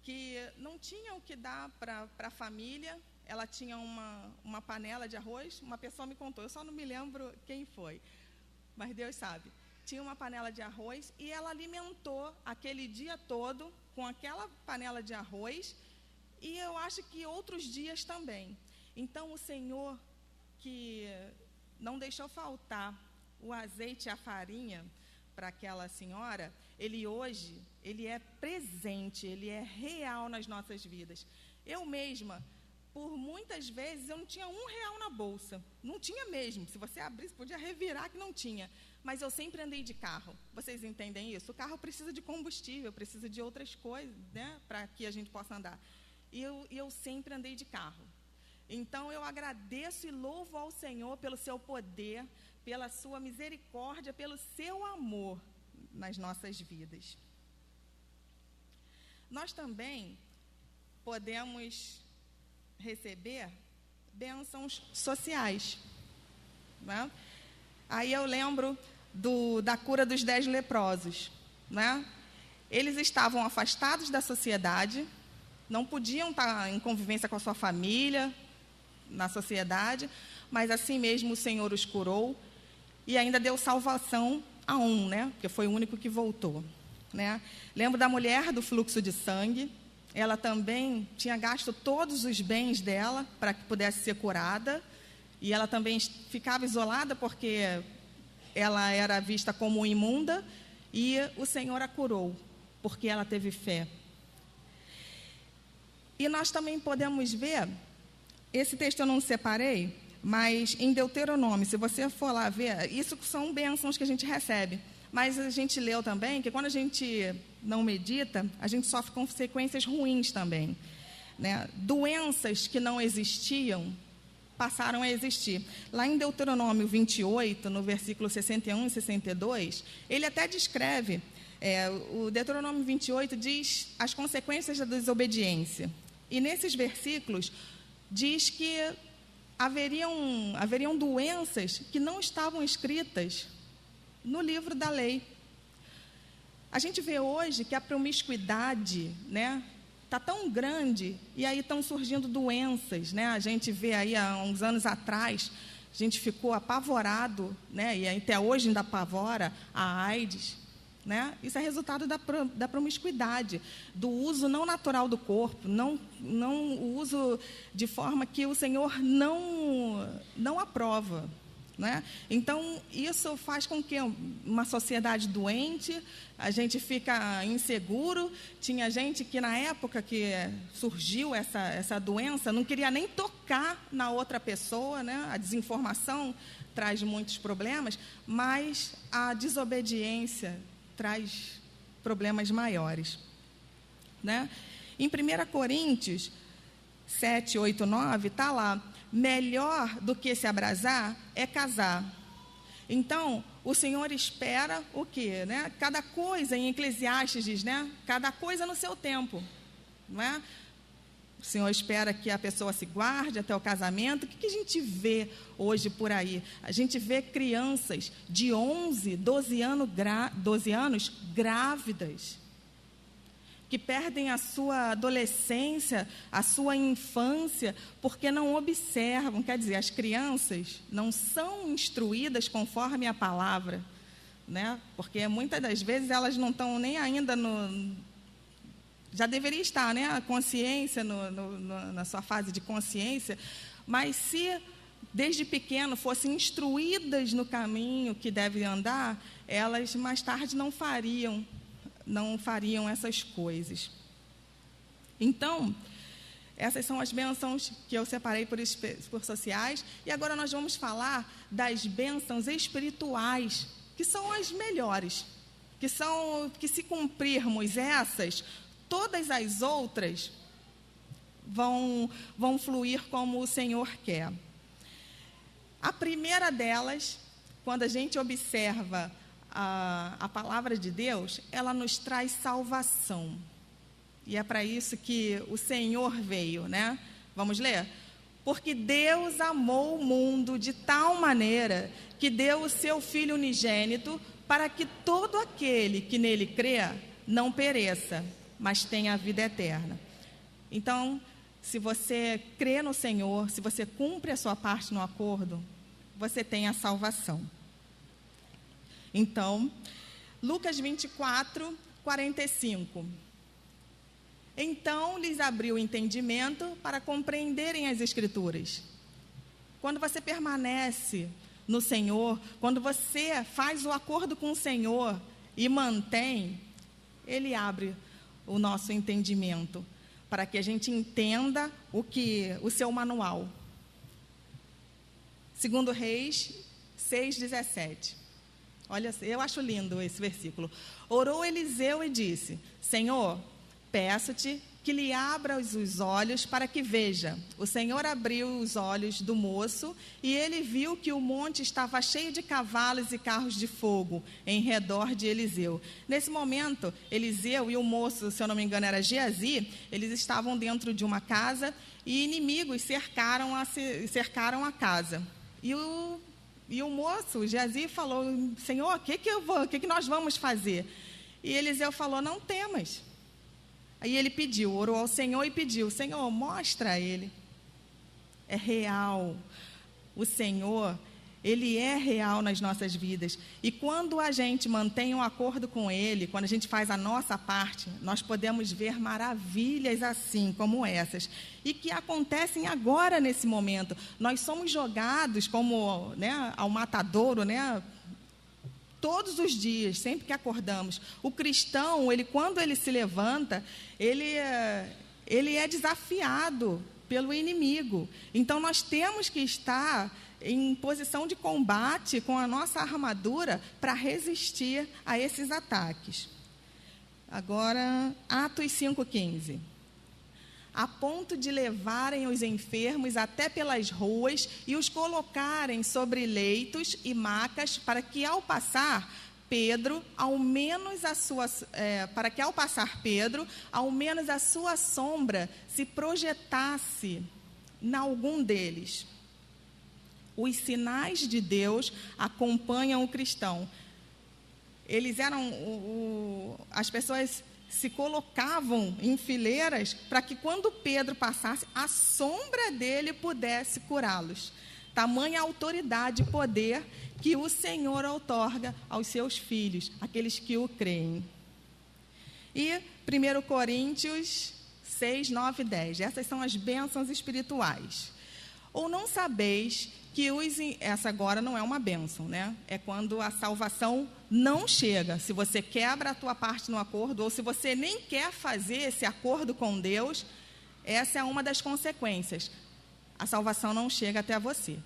[SPEAKER 7] que não tinha o que dar para a família, ela tinha uma panela de arroz, uma pessoa me contou, eu só não me lembro quem foi, mas Deus sabe. Tinha uma panela de arroz e ela alimentou aquele dia todo com aquela panela de arroz, e eu acho que outros dias também. Então, o Senhor, que não deixou faltar o azeite e a farinha para aquela senhora, Ele hoje, Ele é presente, Ele é real nas nossas vidas. Eu mesma, por muitas vezes, eu não tinha R$1 na bolsa. Não tinha mesmo. Se você abrisse, podia revirar que não tinha. Mas eu sempre andei de carro. Vocês entendem isso? O carro precisa de combustível, precisa de outras coisas, né, para que a gente possa andar. E eu sempre andei de carro. Então, eu agradeço e louvo ao Senhor pelo seu poder, pela sua misericórdia, pelo seu amor nas nossas vidas. Nós também podemos receber bênçãos sociais, né? Aí eu lembro da cura dos 10 leprosos, né? Eles estavam afastados da sociedade, não podiam estar em convivência com a sua família, na sociedade, mas assim mesmo o Senhor os curou e ainda deu salvação a um, né? Porque foi o único que voltou, né? Lembro da mulher do fluxo de sangue. Ela também tinha gasto todos os bens dela para que pudesse ser curada, e ela também ficava isolada porque ela era vista como imunda, e o Senhor a curou porque ela teve fé. E nós também podemos ver, esse texto eu não separei, mas em Deuteronômio, se você for lá ver, isso são bênçãos que a gente recebe. Mas a gente leu também que quando a gente não medita, a gente sofre consequências ruins também, né? Doenças que não existiam passaram a existir. Lá em Deuteronômio 28, no versículo 61 e 62, ele até descreve, o Deuteronômio 28 diz as consequências da desobediência. E nesses versículos diz que haveriam doenças que não estavam escritas no livro da lei. A gente vê hoje que a promiscuidade, né, está tão grande, e aí estão surgindo doenças, né? A gente vê aí há uns anos atrás, a gente ficou apavorado, né, e até hoje ainda apavora, a AIDS, né? Isso é resultado da promiscuidade, do uso não natural do corpo, não o uso de forma que o Senhor não aprova, né? Então, isso faz com que uma sociedade doente, a gente fica inseguro. Tinha gente que, na época que surgiu essa doença, não queria nem tocar na outra pessoa, né? A desinformação traz muitos problemas, mas a desobediência traz problemas maiores, né? Em 1 Coríntios 7, 8, 9, está lá: melhor do que se abrasar é casar. Então, o Senhor espera o quê, né? Cada coisa, em Eclesiastes diz, né? Cada coisa no seu tempo, não é? O Senhor espera que a pessoa se guarde até o casamento. O que a gente vê hoje por aí? A gente vê crianças de 11, 12 anos grávidas, que perdem a sua adolescência, a sua infância, porque não observam. Quer dizer, as crianças não são instruídas conforme a palavra, né? Porque muitas das vezes elas não estão nem ainda já deveria estar, né? A consciência, na sua fase de consciência, mas se desde pequeno fossem instruídas no caminho que devem andar, elas mais tarde não fariam essas coisas. Então, essas são as bênçãos que eu separei por sociais. E agora nós vamos falar das bênçãos espirituais, que são as melhores, que se cumprirmos essas, todas as outras vão fluir como o Senhor quer. A primeira delas, quando a gente observa a palavra de Deus, ela nos traz salvação. E é para isso que o Senhor veio, né? Vamos ler? Porque Deus amou o mundo de tal maneira que deu o seu Filho unigênito para que todo aquele que nele crê não pereça, mas tenha a vida eterna. Então, se você crê no Senhor, se você cumpre a sua parte no acordo, você tem a salvação. Então, Lucas 24, 45. Então lhes abriu o entendimento para compreenderem as Escrituras. Quando você permanece no Senhor, quando você faz o acordo com o Senhor e mantém, Ele abre o nosso entendimento para que a gente entenda o seu manual. 2 Reis 6,17. Olha, eu acho lindo esse versículo. Orou Eliseu e disse: Senhor, peço-te que lhe abras os olhos para que veja. O Senhor abriu os olhos do moço e ele viu que o monte estava cheio de cavalos e carros de fogo em redor de Eliseu. Nesse momento, Eliseu e o moço, se eu não me engano era Geazi, eles estavam dentro de uma casa e inimigos cercaram a casa. E o moço, Geazi, falou: Senhor, o que nós vamos fazer? E Eliseu falou: não temas. Aí ele orou ao Senhor e pediu: Senhor, mostra a ele. É real. O Senhor, Ele é real nas nossas vidas. E quando a gente mantém um acordo com Ele, quando a gente faz a nossa parte, nós podemos ver maravilhas assim como essas. E que acontecem agora nesse momento. Nós somos jogados como, né, ao matadouro, né? Todos os dias, sempre que acordamos. O cristão, quando ele se levanta, ele é desafiado pelo inimigo. Então, nós temos que estar em posição de combate com a nossa armadura para resistir a esses ataques. Agora, Atos 5,15. A ponto de levarem os enfermos até pelas ruas e os colocarem sobre leitos e macas, para que ao passar Pedro, ao menos a sua sombra se projetasse em algum deles. Os sinais de Deus acompanham o cristão. As pessoas se colocavam em fileiras para que quando Pedro passasse, a sombra dele pudesse curá-los. Tamanha autoridade e poder que o Senhor outorga aos seus filhos, aqueles que o creem. E 1 Coríntios 6, 9 e 10. Essas são as bênçãos espirituais. Ou não sabeis que essa agora não é uma bênção, né? É quando a salvação não chega. Se você quebra a tua parte no acordo, ou se você nem quer fazer esse acordo com Deus, essa é uma das consequências. A salvação não chega até você,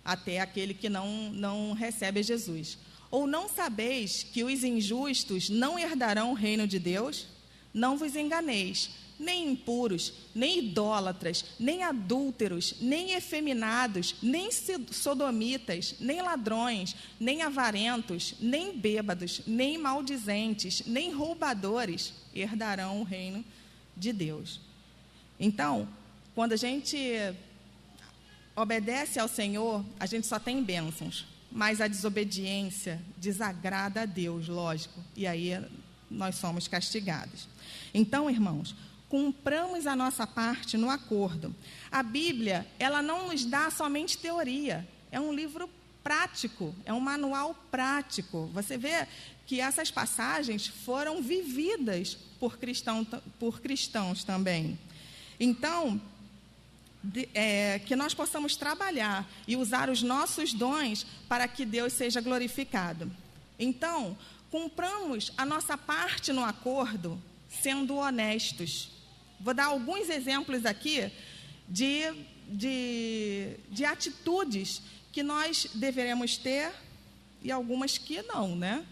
[SPEAKER 7] até aquele que não recebe Jesus. Ou não sabeis que os injustos não herdarão o reino de Deus? Não vos enganeis. Nem impuros, nem idólatras, nem adúlteros, nem efeminados, nem sodomitas, nem ladrões, nem avarentos, nem bêbados, nem maldizentes, nem roubadores herdarão o reino de Deus. Então, quando a gente obedece ao Senhor, a gente só tem bênçãos, mas a desobediência desagrada a Deus, lógico, e aí nós somos castigados. Então, irmãos, cumpramos a nossa parte no acordo. A Bíblia, ela não nos dá somente teoria, é um livro prático, é um manual prático. Você vê que essas passagens foram vividas por cristãos também. Então, que nós possamos trabalhar e usar os nossos dons para que Deus seja glorificado. Então, cumpramos a nossa parte no acordo sendo honestos. Vou dar alguns exemplos aqui de atitudes que nós deveremos ter e algumas que não, né?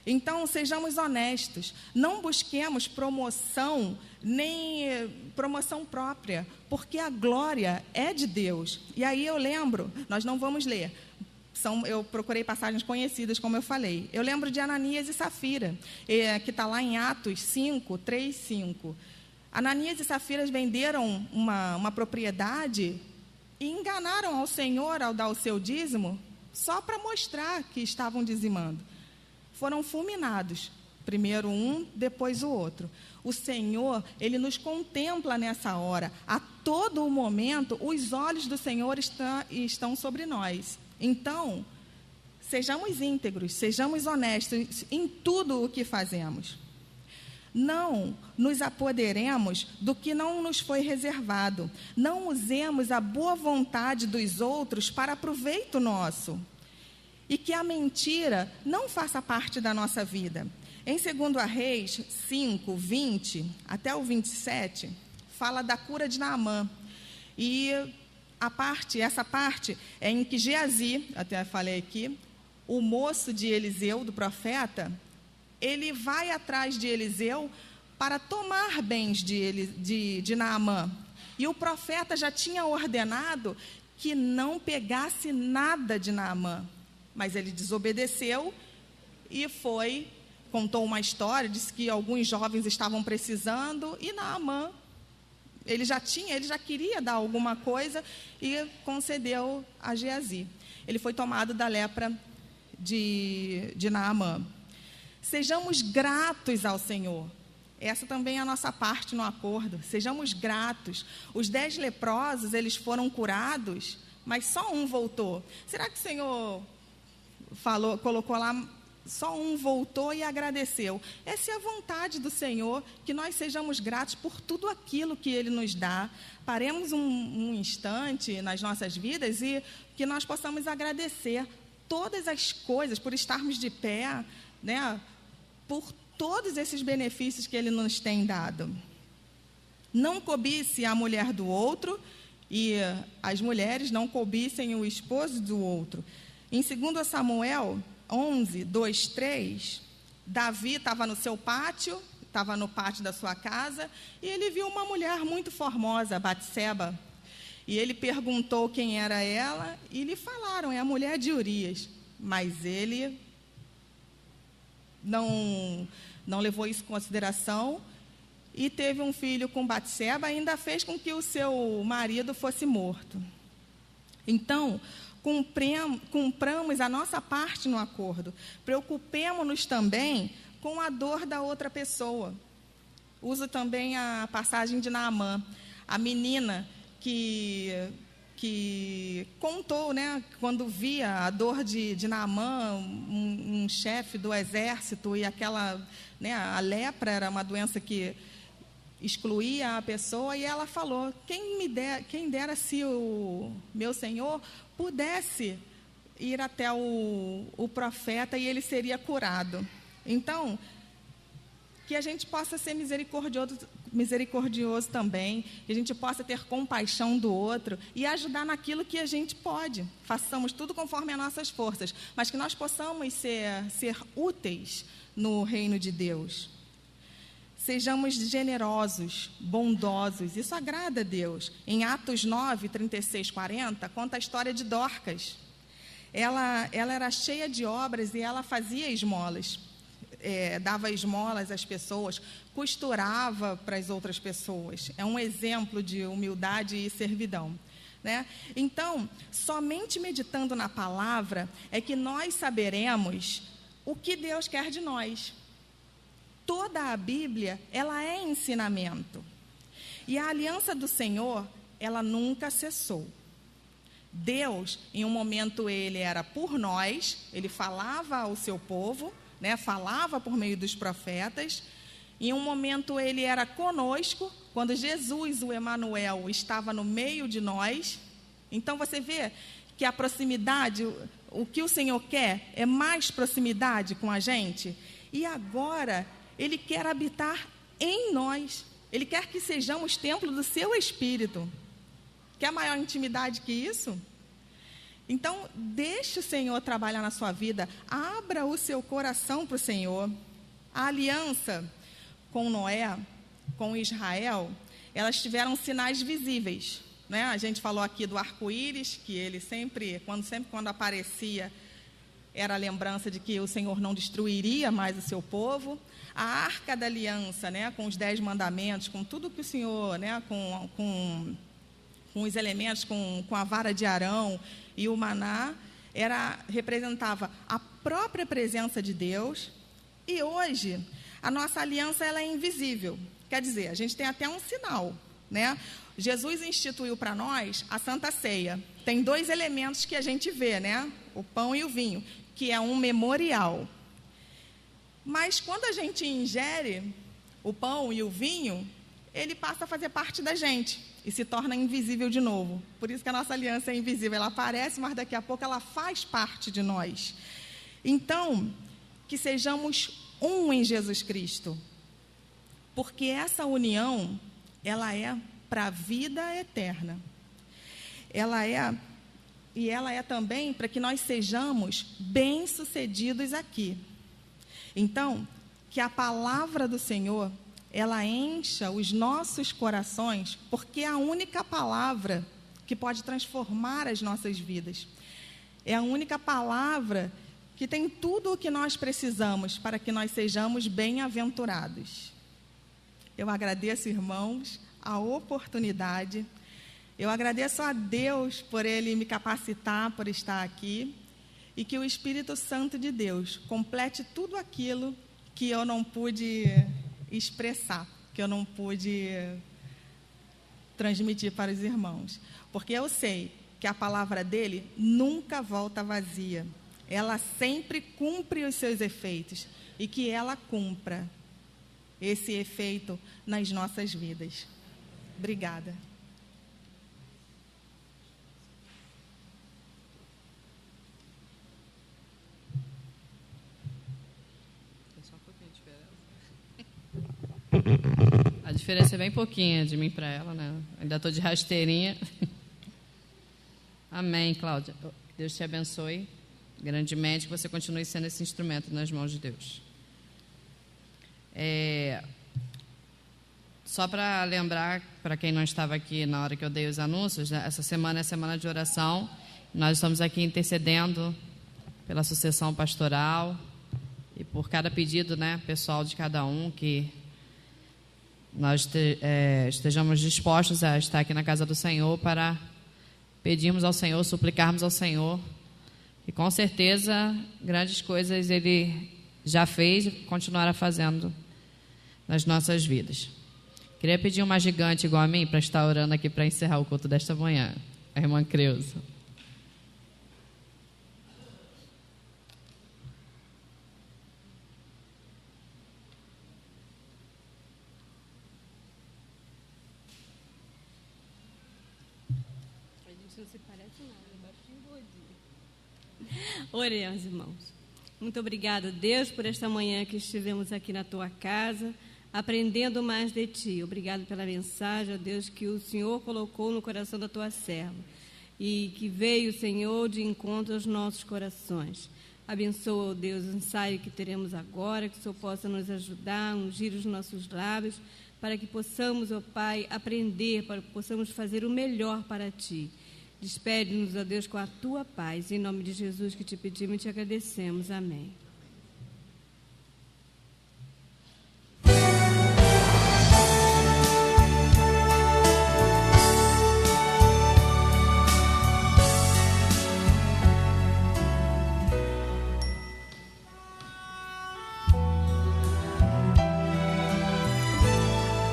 [SPEAKER 7] Então, sejamos honestos, não busquemos promoção, nem promoção própria, porque a glória é de Deus. E aí eu lembro, nós não vamos ler, eu procurei passagens conhecidas, como eu falei. Eu lembro de Ananias e Safira, que está lá em Atos 5, 3, 5. Ananias e Safira venderam uma propriedade e enganaram ao Senhor ao dar o seu dízimo, só para mostrar que estavam dizimando. Foram fulminados, primeiro um, depois o outro. O Senhor, Ele nos contempla nessa hora. A todo momento, os olhos do Senhor estão sobre nós. Então, sejamos íntegros, sejamos honestos em tudo o que fazemos. Não nos apoderemos do que não nos foi reservado. Não usemos a boa vontade dos outros para proveito nosso. E que a mentira não faça parte da nossa vida. Em 2 Reis 5, 20 até o 27, fala da cura de Naamã. E essa parte é em que Geazi, até falei aqui, o moço de Eliseu, do profeta, ele vai atrás de Eliseu para tomar bens de Naamã. E o profeta já tinha ordenado que não pegasse nada de Naamã. Mas ele desobedeceu e contou uma história, disse que alguns jovens estavam precisando, e Naamã, ele já queria dar alguma coisa e concedeu a Geazi. Ele foi tomado da lepra de Naamã. Sejamos gratos ao Senhor. Essa também é a nossa parte no acordo. Sejamos gratos. Os 10 leprosos, eles foram curados, mas só um voltou. Será que o Senhor colocou lá, só um voltou e agradeceu? Essa é a vontade do Senhor, que nós sejamos gratos por tudo aquilo que Ele nos dá. Paremos um instante nas nossas vidas e que nós possamos agradecer todas as coisas, por estarmos de pé, né, por todos esses benefícios que Ele nos tem dado. Não cobice a mulher do outro, e as mulheres não cobicem o esposo do outro. Em 2 Samuel 11, 2, 3, Davi estava no seu pátio, estava no pátio da sua casa, e ele viu uma mulher muito formosa, Batseba. E ele perguntou quem era ela, e lhe falaram, é a mulher de Urias. Mas ele não levou isso em consideração, e teve um filho com Batseba, ainda fez com que o seu marido fosse morto. Então, cumpramos a nossa parte no acordo. Preocupemo-nos também com a dor da outra pessoa. Uso também a passagem de Naamã, a menina que contou, né, quando via a dor de Naamã, um chefe do exército, e aquela, né, a lepra era uma doença que excluía a pessoa, e ela falou, quem dera se o meu Senhor pudesse ir até o profeta e ele seria curado. Então, que a gente possa ser misericordioso também, que a gente possa ter compaixão do outro e ajudar naquilo que a gente pode. Façamos tudo conforme as nossas forças, mas que nós possamos ser úteis no reino de Deus. Sejamos generosos, bondosos, isso agrada a Deus. Em Atos 9, 36, 40, conta a história de Dorcas. Ela era cheia de obras e ela fazia esmolas. Dava esmolas às pessoas, costurava para as outras pessoas. É um exemplo de humildade e servidão, né? Então, somente meditando na palavra é que nós saberemos o que Deus quer de nós. Toda a Bíblia, ela é ensinamento. E a aliança do Senhor, ela nunca cessou. Deus, em um momento, Ele era por nós, Ele falava ao seu povo, né, falava por meio dos profetas. Em um momento, Ele era conosco, quando Jesus, o Emanuel, estava no meio de nós. Então, você vê que a proximidade, o que o Senhor quer é mais proximidade com a gente. E agora, Ele quer habitar em nós. Ele quer que sejamos templo do seu Espírito. Quer maior intimidade que isso? Então, deixe o Senhor trabalhar na sua vida. Abra o seu coração para o Senhor. A aliança com Noé, com Israel, elas tiveram sinais visíveis, né? A gente falou aqui do arco-íris, que ele sempre quando aparecia, era a lembrança de que o Senhor não destruiria mais o seu povo. A arca da aliança, né, com os 10 mandamentos, com tudo que o Senhor, né, com os elementos, com a vara de Arão e o maná, representava a própria presença de Deus. E hoje, a nossa aliança ela é invisível. Quer dizer, a gente tem até um sinal, né? Jesus instituiu para nós a Santa Ceia. Tem 2 elementos que a gente vê, né? O pão e o vinho, que é um memorial. Mas quando a gente ingere o pão e o vinho, ele passa a fazer parte da gente e se torna invisível de novo. Por isso que a nossa aliança é invisível. Ela aparece, mas daqui a pouco ela faz parte de nós. Então, que sejamos um em Jesus Cristo. Porque essa união, ela é para a vida eterna. Ela é também para que nós sejamos bem-sucedidos aqui. Então, que a palavra do Senhor, ela encha os nossos corações, porque é a única palavra que pode transformar as nossas vidas. É a única palavra que tem tudo o que nós precisamos para que nós sejamos bem-aventurados. Eu agradeço, irmãos, a oportunidade. Eu agradeço a Deus por Ele me capacitar, por estar aqui. E que o Espírito Santo de Deus complete tudo aquilo que eu não pude expressar, que eu não pude transmitir para os irmãos. Porque eu sei que a palavra dele nunca volta vazia. Ela sempre cumpre os seus efeitos. E que ela cumpra esse efeito nas nossas vidas. Obrigada.
[SPEAKER 1] A diferença é bem pouquinha de mim para ela, né? Ainda estou de rasteirinha. Amém, Cláudia. Deus te abençoe grandemente, que você continue sendo esse instrumento nas mãos de Deus. Só para lembrar, para quem não estava aqui na hora que eu dei os anúncios, né? Essa semana é semana de oração. Nós estamos aqui intercedendo pela sucessão pastoral e por cada pedido, né, pessoal de cada um, que nós estejamos dispostos a estar aqui na casa do Senhor para pedirmos ao Senhor, suplicarmos ao Senhor. E com certeza, grandes coisas Ele já fez e continuará fazendo nas nossas vidas. Queria pedir uma gigante igual a mim para estar orando aqui para encerrar o culto desta manhã. A irmã Creuza.
[SPEAKER 8] Oremos, irmãos. Muito obrigada, Deus, por esta manhã que estivemos aqui na Tua casa, aprendendo mais de Ti. Obrigado pela mensagem, ó Deus, que o Senhor colocou no coração da Tua serva e que veio, Senhor, de encontro aos nossos corações. Abençoa, ó Deus, o ensaio que teremos agora, que o Senhor possa nos ajudar, ungir os nossos lábios, para que possamos, ó Pai, aprender, para que possamos fazer o melhor para Ti. Despede-nos, ó Deus, com a Tua paz. Em nome de Jesus que te pedimos e te agradecemos. Amém.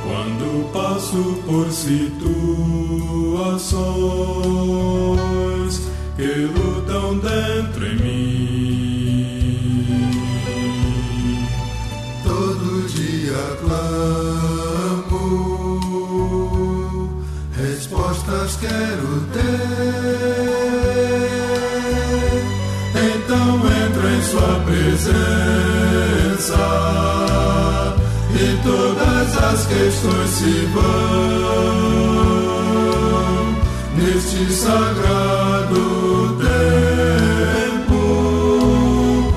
[SPEAKER 9] Quando passo por situações que lutam dentro em mim, todo dia clamo, respostas quero ter, então entro em sua presença e todas as questões se vão neste sagrado